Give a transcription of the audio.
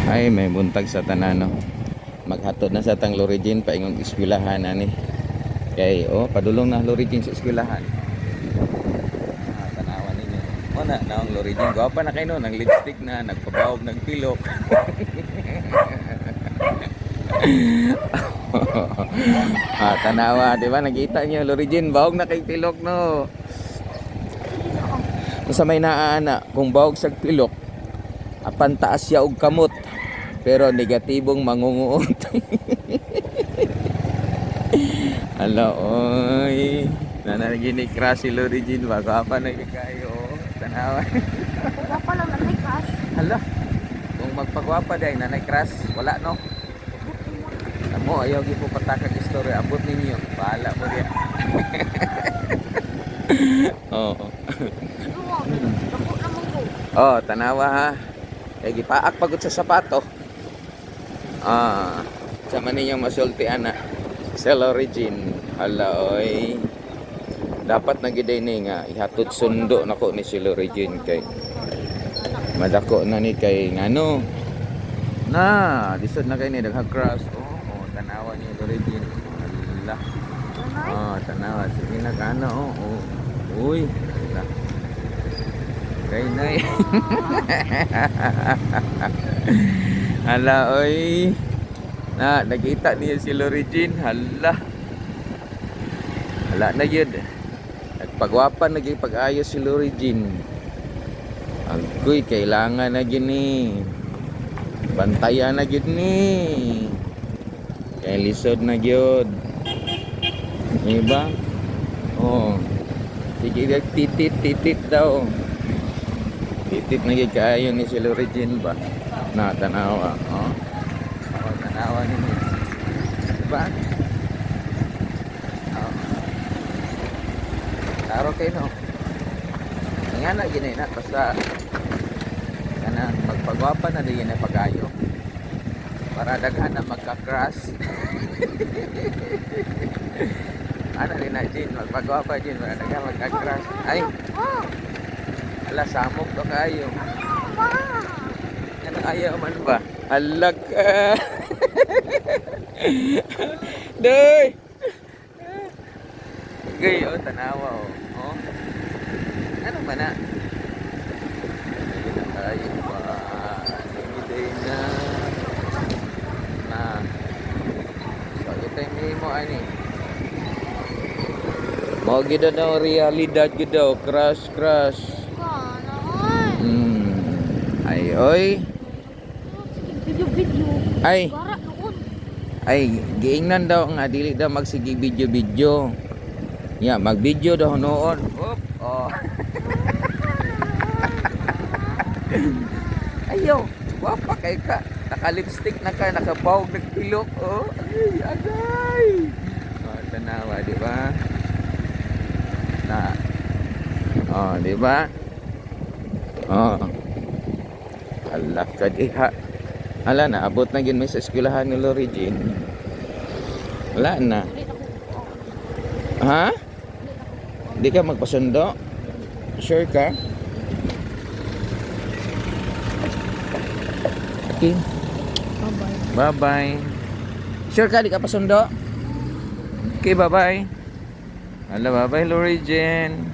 Ay, may buntag sa tanano. Maghatod na sa tang Lorijin paingon eskwelahan ani. Kay padulong na Lorijin sa eskwelahan. Tanawan ninyo. Na ang Lorijin gwapa na kayo no, nang lipstick na, nagpabawog ng pilok. Tanawa, di ba? Nakita niyo Lorijin, bawog na kay pilok no. Sa may naaana, kung bawog sa pilok, apan taas siya og kamot. Pero negatibong mangunguot. Hala, oy. Nananaginig crush si Lorijin. Bago pa na kayo. Tanawa. Wapa lang nanay crush. Hala. Kung magpagwapa dahil nanay crush, wala no? Amo, ayaw po patakag istorya. Abot ninyo. Bahala mo diyan. Oo. Dako naman ko. Tanawa ha. Kaya gipaak pagod sa sapato. Sa maninyong masultian na sa Lorijin. Hala, oy. Dapat na giday ni nga ihatod sundo nako ni si Lorijin kay madako na ni kay ngano. Na, lisod na kay ni daghang cross. Tanawa ni Lorijin. Hala. Tanawa sige na kana Uy. Hala. Kay nay. Hala, oy. Nakita niya si Lorijin. Hala. Hala na yun. Nagpagwapan, naging pag-ayos si Lorijin. Agoy, kailangan na yun Bantayan na yun Kaya lisod na yun. Diba? Sige, titit daw. Titit na yun kaayon ni si Lorijin ba? Tanawa. Tanawa ninyo. Diba? Taro kayo no. Nga na ginay na. Basta kanang magpagwapa na din na pag-ayo. Para daghan na magka-crush. Ano rin na Jin. Magpagwapa Jin. Para daghan magka-crush. Ay. Ala, samok to kayo. Ano ayaw man ba? Alag ka. Doy. Gay, tanawa Ano ba na? Hindi na tayo pa. Hindi na. So, ito yung mo ani. Mau gida daw realidad gida crush. Ay, oy. Video. Ay. Gara noon. Ay, giingnan daw nga dili daw magsige video. Mag-video daw noon. Ayo, wapa kay ka. Naka-lipstick na ka, nakabawog nagpilok. Ay, agay. Tanawa, di ba? Di ba? Ala ka diha. Ala na, abot na gin may sa eskwelahan ni Lorijin. Wala na. Ha? Di ka magpasundo? Sure ka? Okay. Bye-bye. Sure ka di ka pasundo? Okay, bye-bye. Ala, bye-bye Lorijin.